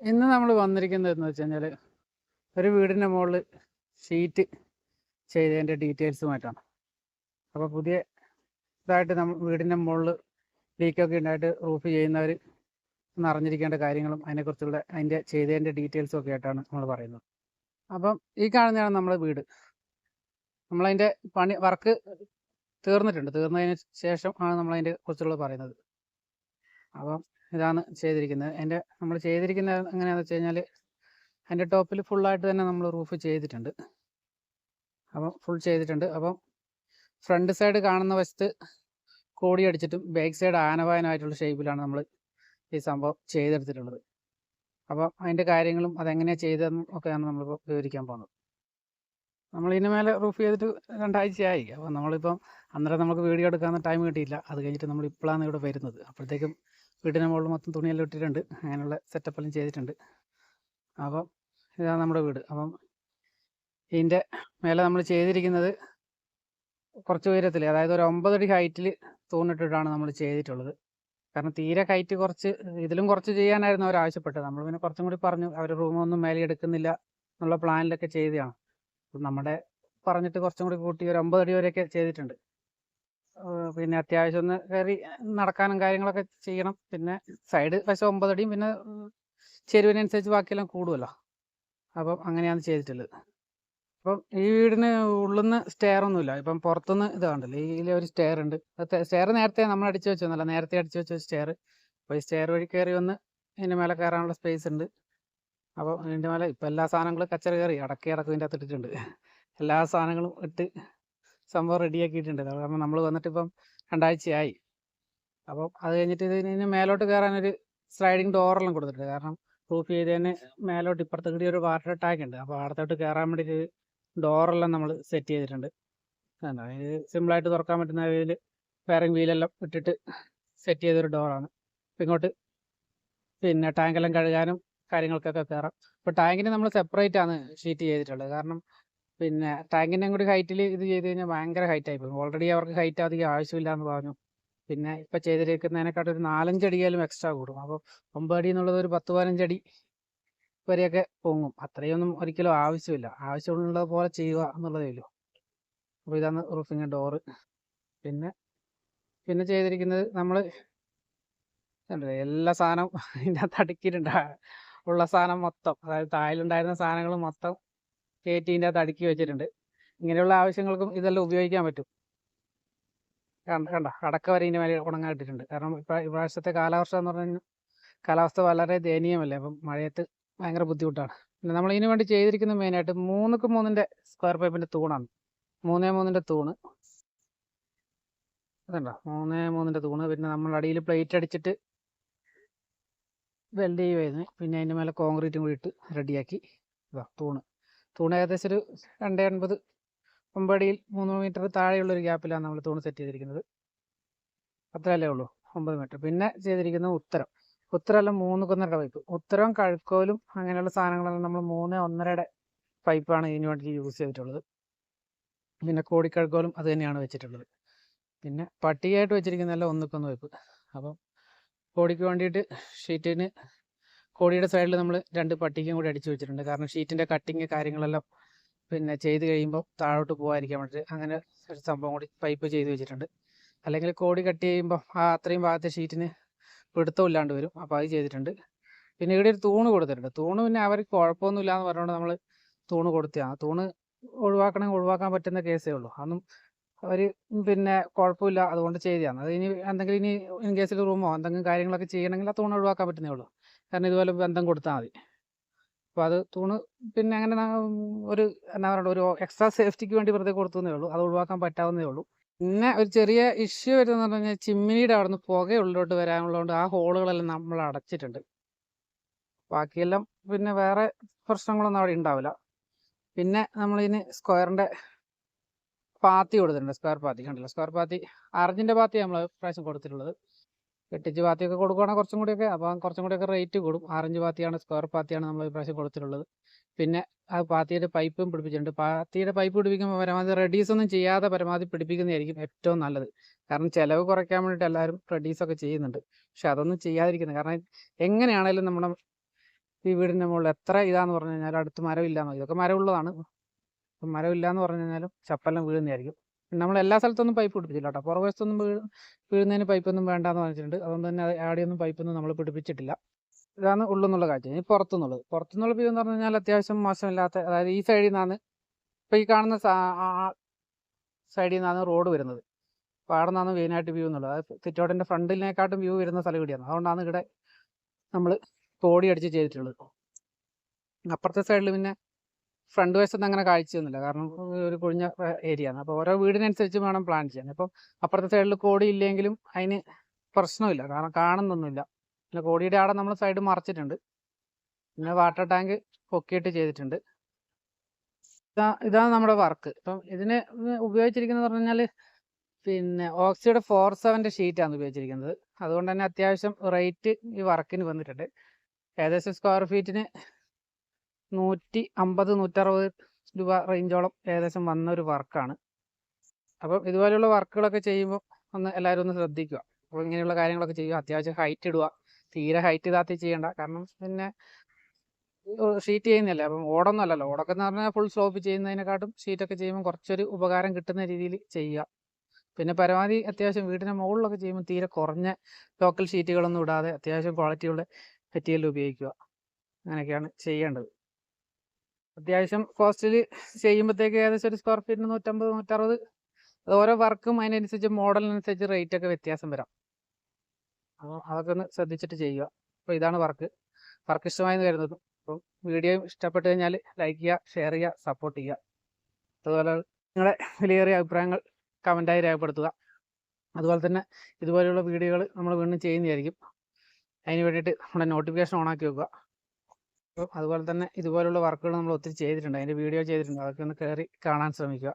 ഇന്ന് നമ്മൾ വന്നിരിക്കുന്നതെന്ന് വെച്ച് കഴിഞ്ഞാൽ ഒരു വീടിൻ്റെ മുകളിൽ ഷീറ്റ് ചെയ്തതിൻ്റെ ഡീറ്റെയിൽസുമായിട്ടാണ്. അപ്പോൾ പുതിയ ഇതായിട്ട് വീടിൻ്റെ മുകളിൽ ലീക്കൊക്കെ ഉണ്ടായിട്ട് റൂഫ് ചെയ്യുന്നവർ ഒന്ന് അറിഞ്ഞിരിക്കേണ്ട കാര്യങ്ങളും അതിനെക്കുറിച്ചുള്ള അതിൻ്റെ ചെയ്തതിൻ്റെ ഡീറ്റെയിൽസും ഒക്കെ ആയിട്ടാണ് നമ്മൾ പറയുന്നത്. അപ്പം ഈ കാണുന്നതാണ് നമ്മുടെ വീട്. നമ്മളതിൻ്റെ വർക്ക് തീർന്നിട്ടുണ്ട്. തീർന്നതിന് ശേഷം ആണ് നമ്മളതിൻ്റെ കുറിച്ചുള്ളത് പറയുന്നത്. അപ്പം ഇതാണ് ചെയ്തിരിക്കുന്നത്. നമ്മൾ ചെയ്തിരിക്കുന്നത് എങ്ങനെയാണെന്ന് വെച്ച് കഴിഞ്ഞാൽ അതിൻ്റെ ടോപ്പിൽ ഫുള്ളായിട്ട് തന്നെ നമ്മൾ റൂഫ് ചെയ്തിട്ടുണ്ട്. അപ്പം ഫുൾ ചെയ്തിട്ടുണ്ട്. അപ്പം ഫ്രണ്ട് സൈഡ് കാണുന്ന വശത്ത് കോടി അടിച്ചിട്ടും ബാക്ക് സൈഡ് ആനവായനമായിട്ടുള്ള ഷേപ്പിലാണ് നമ്മൾ ഈ സംഭവം ചെയ്തെടുത്തിട്ടുള്ളത്. അപ്പം അതിൻ്റെ കാര്യങ്ങളും അതെങ്ങനെയാണ് ചെയ്തതെന്നും ഒക്കെയാണ് നമ്മളിപ്പോൾ വിവരിക്കാൻ പോകുന്നത്. നമ്മളിതിന് മേലെ റൂഫ് ചെയ്തിട്ട് 2 ആഴ്ചയായി. അപ്പോൾ നമ്മളിപ്പം അന്നേരം നമുക്ക് വീഡിയോ എടുക്കാവുന്ന ടൈം കിട്ടിയില്ല. അത് കഴിഞ്ഞിട്ട് നമ്മൾ ഇപ്പോഴാണ് ഇവിടെ വരുന്നത്. അപ്പോഴത്തേക്കും വീടിൻ്റെ മുകളിൽ മൊത്തം തുണിയെല്ലാം ഇട്ടിട്ടുണ്ട്. അങ്ങനെയുള്ള സെറ്റപ്പെല്ലാം ചെയ്തിട്ടുണ്ട്. അപ്പം ഇതാണ് നമ്മുടെ വീട്. അപ്പം ഇതിൻ്റെ മേലെ നമ്മൾ ചെയ്തിരിക്കുന്നത് കുറച്ച് ഉയരത്തിൽ, അതായത് ഒരു 9 അടി ഹൈറ്റിൽ തൂണിട്ടിട്ടാണ് നമ്മൾ ചെയ്തിട്ടുള്ളത്. കാരണം തീരെ ഹൈറ്റ് ഇതിലും കുറച്ച് ചെയ്യാനായിരുന്നു അവർ ആവശ്യപ്പെട്ടത്. നമ്മൾ പിന്നെ കുറച്ചും കൂടി പറഞ്ഞു, അവർ റൂമൊന്നും മേലെ എടുക്കുന്നില്ല എന്നുള്ള പ്ലാനിലൊക്കെ ചെയ്തതാണ്. നമ്മുടെ പറഞ്ഞിട്ട് കുറച്ചും കൂടി കൂട്ടി ഒരു 9 അടി വരെയൊക്കെ ചെയ്തിട്ടുണ്ട്. പിന്നെ അത്യാവശ്യം ഒന്ന് കയറി നടക്കാനും കാര്യങ്ങളൊക്കെ ചെയ്യണം. പിന്നെ സൈഡ് വശം 9 അടിയും പിന്നെ ചെരുവിനനുസരിച്ച് ബാക്കിയെല്ലാം കൂടുമല്ലോ. അപ്പം അങ്ങനെയാണ് ചെയ്തിട്ടുള്ളത്. അപ്പം ഈ വീടിന് ഉള്ളിന്ന് സ്റ്റെയർ ഒന്നുമില്ല. ഇപ്പം പുറത്തുനിന്ന് ഇത് കണ്ടല്ലോ, ഇതിൽ ഒരു സ്റ്റെയർ ഉണ്ട്. സ്റ്റെയർ നേരത്തെ നമ്മൾ അടിച്ചു വെച്ചൊന്നുമല്ല, നേരത്തെ അടിച്ചു വെച്ച സ്റ്റെയർ. അപ്പോൾ ഈ സ്റ്റെയർ വഴി കയറി വന്ന് ഇതിൻ്റെ മേലെ കയറാനുള്ള സ്പേസ് ഉണ്ട്. അപ്പോൾ ഇതിൻ്റെ മേലെ ഇപ്പം എല്ലാ സാധനങ്ങളും കച്ചറ കയറി അടക്കി ഇതിൻ്റെ അകത്ത് ഇട്ടിട്ടുണ്ട്. എല്ലാ സാധനങ്ങളും ഇട്ട് സംഭവം റെഡിയാക്കിയിട്ടുണ്ട്. കാരണം നമ്മൾ വന്നിട്ട് ഇപ്പം 2 ആഴ്ചയായി. അപ്പം അത് കഴിഞ്ഞിട്ട് ഇതിന് മേലോട്ട് കയറാനൊരു സ്ലൈഡിങ് ഡോറെല്ലാം കൊടുത്തിട്ടുണ്ട്. കാരണം പ്രൂഫ് ചെയ്തതിന് മേലോട്ട് ഇപ്പുറത്ത് കൂടി ഒരു വാട്ടർ ടാങ്ക് ഉണ്ട്. അപ്പോൾ അവിടത്തോട്ട് കയറാൻ വേണ്ടിയിട്ട് ഡോറെല്ലാം നമ്മൾ സെറ്റ് ചെയ്തിട്ടുണ്ട്. ഇത് സിമ്പിളായിട്ട് തുറക്കാൻ പറ്റുന്ന രീതിയിൽ ഫയറിംഗ് വീലെല്ലാം ഇട്ടിട്ട് സെറ്റ് ചെയ്തൊരു ഡോറാണ്. അപ്പം ഇങ്ങോട്ട് പിന്നെ ടാങ്കെല്ലാം കഴുകാനും കാര്യങ്ങൾക്കൊക്കെ കയറാം. ഇപ്പോൾ ടാങ്കിന് നമ്മൾ സെപ്പറേറ്റ് ആണ് ഷീറ്റ് ചെയ്തിട്ടുള്ളത്. കാരണം പിന്നെ ടാങ്കിൻ്റെ കൂടി ഹൈറ്റിൽ ഇത് ചെയ്ത് കഴിഞ്ഞാൽ ഭയങ്കര ഹൈറ്റായി പോകും. ഓൾറെഡി അവർക്ക് ഹൈറ്റ് അധികം ആവശ്യമില്ല എന്ന് പറഞ്ഞു. പിന്നെ ഇപ്പം ചെയ്തിരിക്കുന്നതിനെക്കാട്ടും ഒരു 4-5 അടിയാലും എക്സ്ട്രാ കൂടും. അപ്പോൾ 9 അടി എന്നുള്ളത് ഒരു 10-15 അടി വരെയൊക്കെ പൊങ്ങും. അത്രയൊന്നും ഒരിക്കലും ആവശ്യമില്ല. ആവശ്യമുള്ളത് പോലെ ചെയ്യുക എന്നുള്ളതേ ഉള്ളൂ. അപ്പോൾ ഇതാണ് റൂഫിങ് ഡോറ്. പിന്നെ ചെയ്തിരിക്കുന്നത് നമ്മൾ എല്ലാ സാധനവും ഇതിൻ്റെ അകത്ത് അടുക്കിയിട്ടുണ്ട്. ഉള്ള സാധനം മൊത്തം, അതായത് താഴിലുണ്ടായിരുന്ന സാധനങ്ങൾ മൊത്തം കയറ്റി ഇതിൻ്റെ അകത്ത് അടുക്കി വെച്ചിട്ടുണ്ട്. ഇങ്ങനെയുള്ള ആവശ്യങ്ങൾക്കും ഇതെല്ലാം ഉപയോഗിക്കാൻ പറ്റും. കണ്ട അടക്ക വരെ ഇതിൻ്റെ മേലെ ഉണങ്ങാൻ ഇട്ടിട്ടുണ്ട്. കാരണം ഇപ്രാവശ്യത്തെ കാലാവസ്ഥ എന്ന് പറഞ്ഞു കഴിഞ്ഞാൽ കാലാവസ്ഥ വളരെ ദയനീയമല്ലേ. അപ്പം മഴയത്ത് ഭയങ്കര ബുദ്ധിമുട്ടാണ്. പിന്നെ നമ്മൾ ഇതിനു വേണ്ടി ചെയ്തിരിക്കുന്നത് മെയിനായിട്ട് 3x3 സ്ക്വയർ പൈപ്പിൻ്റെ തൂണാണ്. 3x3 തൂണ് അതുണ്ടോ, 3x3 തൂണ്. പിന്നെ നമ്മൾ അടിയിൽ പ്ലേറ്റ് അടിച്ചിട്ട് വെൽഡ് ചെയ്യുമായിരുന്നു. പിന്നെ അതിൻ്റെ മേലെ കോൺക്രീറ്റും കൂടി ഇട്ട് റെഡിയാക്കി തൂണ് ഏകദേശം ഒരു 2.80 9 അടിയിൽ 3 മീറ്റർ താഴെയുള്ളൊരു ഗ്യാപ്പിലാണ് നമ്മൾ തൂണ് സെറ്റ് ചെയ്തിരിക്കുന്നത്. അത്രയല്ലേ ഉള്ളൂ, 9 മീറ്റർ. പിന്നെ ചെയ്തിരിക്കുന്നത് ഉത്തരമെല്ലാം 3x1 പൈപ്പ്. ഉത്തരവും കഴുക്കോലും അങ്ങനെയുള്ള സാധനങ്ങളെല്ലാം നമ്മൾ 3-1.5 പൈപ്പാണ് ഇതിന് വേണ്ടി യൂസ് ചെയ്തിട്ടുള്ളത്. പിന്നെ കോടിക്കഴുക്കോലും അത് തന്നെയാണ് വെച്ചിട്ടുള്ളത്. പിന്നെ പട്ടികയായിട്ട് വെച്ചിരിക്കുന്നതെല്ലാം 1x1 പൈപ്പ്. അപ്പം കോടിക്ക് വേണ്ടിയിട്ട് ഷീറ്റിന് കോടിയുടെ സൈഡിൽ നമ്മൾ 2 പട്ടികയും കൂടി അടിച്ചു വെച്ചിട്ടുണ്ട്. കാരണം ഷീറ്റിൻ്റെ കട്ടിങ് കാര്യങ്ങളെല്ലാം പിന്നെ ചെയ്ത് കഴിയുമ്പോൾ താഴോട്ട് പോകാതിരിക്കാൻ വേണ്ടിയിട്ട് അങ്ങനെ ഒരു സംഭവം കൂടി പൈപ്പ് ചെയ്ത് വെച്ചിട്ടുണ്ട്. അല്ലെങ്കിൽ കോടി കട്ട് ചെയ്യുമ്പോൾ അത്രയും ഭാഗത്തെ ഷീറ്റിന് പിടുത്തമില്ലാണ്ട് വരും. അപ്പോൾ അത് ചെയ്തിട്ടുണ്ട്. പിന്നെ ഇവിടെ ഒരു തൂണ് കൊടുത്തിട്ടുണ്ട്. തൂണ് പിന്നെ അവർക്ക് കുഴപ്പമൊന്നുമില്ല എന്ന് പറഞ്ഞുകൊണ്ട് നമ്മൾ തൂണ് കൊടുത്തതാണ്. തൂണ് ഒഴിവാക്കണമെങ്കിൽ ഒഴിവാക്കാൻ പറ്റുന്ന കേസേ ഉള്ളൂ. അതൊന്നും അവർ പിന്നെ കുഴപ്പമില്ല, അതുകൊണ്ട് ചെയ്തതാണ്. അത് ഇനി ഇൻ കേസിൽ റൂമോ എന്തെങ്കിലും കാര്യങ്ങളൊക്കെ ചെയ്യണമെങ്കിൽ ആ തൂണ് ഒഴിവാക്കാൻ പറ്റുന്നേ ഉള്ളൂ. കാരണം ഇതുപോലെ ബന്ധം കൊടുത്താൽ മതി. അപ്പോൾ അത് തൂണ് പിന്നെ അങ്ങനെ ഒരു എന്താ പറയുക, ഒരു എക്സ്ട്രാ സേഫ്റ്റിക്ക് വേണ്ടി വെറുതെ കൊടുത്തതേ ഉള്ളൂ. അത് ഒഴിവാക്കാൻ പറ്റാവുന്നതേ ഉള്ളൂ. പിന്നെ ഒരു ചെറിയ ഇഷ്യൂ വരുന്നതെന്ന് പറഞ്ഞു കഴിഞ്ഞാൽ ചിമ്മിനിയുടെ അവിടെ നിന്ന് പുക ഉള്ളിലോട്ട് വരാനുള്ളതുകൊണ്ട് ആ ഹോളുകളെല്ലാം നമ്മൾ അടച്ചിട്ടുണ്ട്. ബാക്കിയെല്ലാം പിന്നെ വേറെ പ്രശ്നങ്ങളൊന്നും അവിടെ ഉണ്ടാവില്ല. പിന്നെ നമ്മളിതിന് സ്ക്വയറിൻ്റെ പാത്തി കൊടുത്തിട്ടുണ്ട്. സ്ക്വയർ പാത്തി കണ്ടില്ല, സ്ക്വയർ പാത്തി അർജിൻ്റെ പാത്തി നമ്മൾ പ്രാവശ്യം കൊടുത്തിട്ടുള്ളത്. 8 പാത്തിയൊക്കെ കൊടുക്കുകയാണെങ്കിൽ കുറച്ചും കൂടിയൊക്കെ, അപ്പം കുറച്ചും കൂടിയൊക്കെ റേറ്റ് കൂടും. 6 പാത്തിയാണ്, സ്ക്വയർ പാത്തിയാണ് നമ്മൾ പ്രാവശ്യം കൊടുത്തിട്ടുള്ളത്. പിന്നെ ആ പാത്തിയുടെ പൈപ്പും പിടിപ്പിച്ചിട്ടുണ്ട്. പാത്തിയുടെ പൈപ്പ് പിടിപ്പിക്കുമ്പോൾ പരമാവധി റെഡ്യൂസൊന്നും ചെയ്യാതെ പരമാവധി പിടിപ്പിക്കുന്നതായിരിക്കും ഏറ്റവും നല്ലത്. കാരണം ചിലവ് കുറയ്ക്കാൻ വേണ്ടിയിട്ട് എല്ലാവരും റെഡ്യൂസൊക്കെ ചെയ്യുന്നുണ്ട്. പക്ഷെ അതൊന്നും ചെയ്യാതിരിക്കുന്നത്, കാരണം എങ്ങനെയാണേലും നമ്മുടെ ഈ വീടിൻ്റെ മുകളിൽ എത്ര ഇതാന്ന് പറഞ്ഞു കഴിഞ്ഞാൽ അടുത്ത് മരമില്ലാന്ന്, ഇതൊക്കെ മരമുള്ളതാണ്. അപ്പം മരമില്ലാന്ന് പറഞ്ഞു കഴിഞ്ഞാലും ചപ്പെല്ലാം വീഴുന്നതായിരിക്കും. നമ്മൾ എല്ലാ സ്ഥലത്തൊന്നും പൈപ്പ് പിടിപ്പിച്ചില്ല കേട്ടോ. പുറകുവശത്തൊന്നും വീഴുന്നതിന് പൈപ്പൊന്നും വേണ്ടാന്ന് പറഞ്ഞിട്ടുണ്ട്. അതുകൊണ്ട് തന്നെ ആടെയൊന്നും പൈപ്പൊന്നും നമ്മൾ പിടിപ്പിച്ചിട്ടില്ല. ഇതാണ് ഉള്ളിൽ കാഴ്ച. ഇനി പുറത്തുനിന്നുള്ള വ്യൂ എന്ന് പറഞ്ഞു കഴിഞ്ഞാൽ അത്യാവശ്യം മോശമില്ലാത്ത, അതായത് ഈ സൈഡിൽ നിന്നാണ് ഇപ്പോൾ ഈ കാണുന്ന സൈഡിൽ നിന്നാണ് റോഡ് വരുന്നത്. അപ്പോൾ അവിടെ നിന്നാണ് മെയിനായിട്ട് വ്യൂ എന്നുള്ളത്. അതായത് സിറ്റൗട്ടിൻ്റെ ഫ്രണ്ടിനേക്കാട്ടും വ്യൂ വരുന്ന സ്ഥലം ഇവിടെയാണ്. അതുകൊണ്ടാണ് ഇവിടെ നമ്മൾ കോടി അടിച്ച് ചെയ്തിട്ടുള്ളത്. അപ്പുറത്തെ സൈഡിൽ പിന്നെ ഫ്രണ്ട് വശത്ത് അങ്ങനെ കാഴ്ചയൊന്നുമില്ല, കാരണം ഒരു കുഴിഞ്ഞ ഏരിയ ആണ്. അപ്പോൾ ഓരോ വീടിനനുസരിച്ച് വേണം പ്ലാൻ ചെയ്യാൻ. അപ്പം അപ്പുറത്തെ സൈഡിൽ കോടി ഇല്ലെങ്കിലും അതിന് പ്രശ്നമില്ല, കാരണം കാണുന്നൊന്നുമില്ല. പിന്നെ കോടിയുടെ ആടെ നമ്മൾ സൈഡ് മറച്ചിട്ടുണ്ട്. പിന്നെ വാട്ടർ ടാങ്ക് പൊക്കിയിട്ട് ചെയ്തിട്ടുണ്ട്. ഇതാണ് നമ്മുടെ വർക്ക്. ഇപ്പം ഇതിന് ഉപയോഗിച്ചിരിക്കുന്നത് പറഞ്ഞു കഴിഞ്ഞാൽ പിന്നെ ഓക്സിയുടെ 4/7 ഷീറ്റാണ് ഉപയോഗിച്ചിരിക്കുന്നത്. അതുകൊണ്ട് തന്നെ അത്യാവശ്യം റേറ്റ് ഈ വർക്കിന് വന്നിട്ടുണ്ട്. ഏകദേശം സ്ക്വയർ ഫീറ്റിന് 150-160 രൂപ റേഞ്ചോളം ഏകദേശം വന്നൊരു വർക്കാണ്. അപ്പം ഇതുപോലെയുള്ള വർക്കുകളൊക്കെ ചെയ്യുമ്പോൾ എല്ലാവരും ഒന്ന് ശ്രദ്ധിക്കുക. അപ്പോൾ ഇങ്ങനെയുള്ള കാര്യങ്ങളൊക്കെ ചെയ്യുക. അത്യാവശ്യം ഹൈറ്റ് ഇടുക. തീരെ ഹൈറ്റ് ഇതാത്തി ചെയ്യേണ്ട, കാരണം പിന്നെ ഷീറ്റ് ചെയ്യുന്നില്ല. അപ്പം ഓടൊന്നും അല്ലല്ലോ. ഓടൊക്കെ എന്ന് പറഞ്ഞാൽ ഫുൾ സ്ലോപ്പ് ചെയ്യുന്നതിനെക്കാട്ടും ഷീറ്റൊക്കെ ചെയ്യുമ്പോൾ കുറച്ചൊരു ഉപകാരം കിട്ടുന്ന രീതിയിൽ ചെയ്യുക. പിന്നെ പരമാവധി അത്യാവശ്യം വീടിൻ്റെ മുകളിലൊക്കെ ചെയ്യുമ്പോൾ തീരെ കുറഞ്ഞ ലോക്കൽ ഷീറ്റുകളൊന്നും ഇടാതെ അത്യാവശ്യം ക്വാളിറ്റിയുള്ള മെറ്റീരിയൽ ഉപയോഗിക്കുക. അങ്ങനെയൊക്കെയാണ് ചെയ്യേണ്ടത്. അത്യാവശ്യം കോസ്റ്റിൽ ചെയ്യുമ്പോഴത്തേക്ക് ഏകദേശം ഒരു സ്ക്വയർ ഫീറ്റിന് 150-160. അത് ഓരോ വർക്കും അതിനനുസരിച്ച് മോഡലിനനുസരിച്ച് റേറ്റൊക്കെ വ്യത്യാസം വരാം. അപ്പോൾ അതൊക്കെ ഒന്ന് ശ്രദ്ധിച്ചിട്ട് ചെയ്യുക. അപ്പോൾ ഇതാണ് വർക്ക് ഇഷ്ടമായെന്ന് കരുതുന്നു. അപ്പം വീഡിയോ ഇഷ്ടപ്പെട്ട് കഴിഞ്ഞാൽ ലൈക്ക് ചെയ്യുക, ഷെയർ ചെയ്യുക, സപ്പോർട്ട് ചെയ്യുക. അതുപോലെ നിങ്ങളുടെ വിലയേറിയ അഭിപ്രായങ്ങൾ കമൻറ്റായി രേഖപ്പെടുത്തുക. അതുപോലെ തന്നെ ഇതുപോലെയുള്ള വീഡിയോകൾ നമ്മൾ വീണ്ടും ചെയ്യുന്നതായിരിക്കും. അതിന് വേണ്ടിയിട്ട് നമ്മുടെ നോട്ടിഫിക്കേഷൻ ഓണാക്കി വെക്കുക. അപ്പോൾ അതുപോലെ തന്നെ ഇതുപോലുള്ള വർക്കുകൾ നമ്മൾ ഒത്തിരി ചെയ്തിട്ടുണ്ട്, അതിൻ്റെ വീഡിയോ ചെയ്തിട്ടുണ്ട്. അതൊക്കെ ഒന്ന് കയറി കാണാൻ ശ്രമിക്കുക.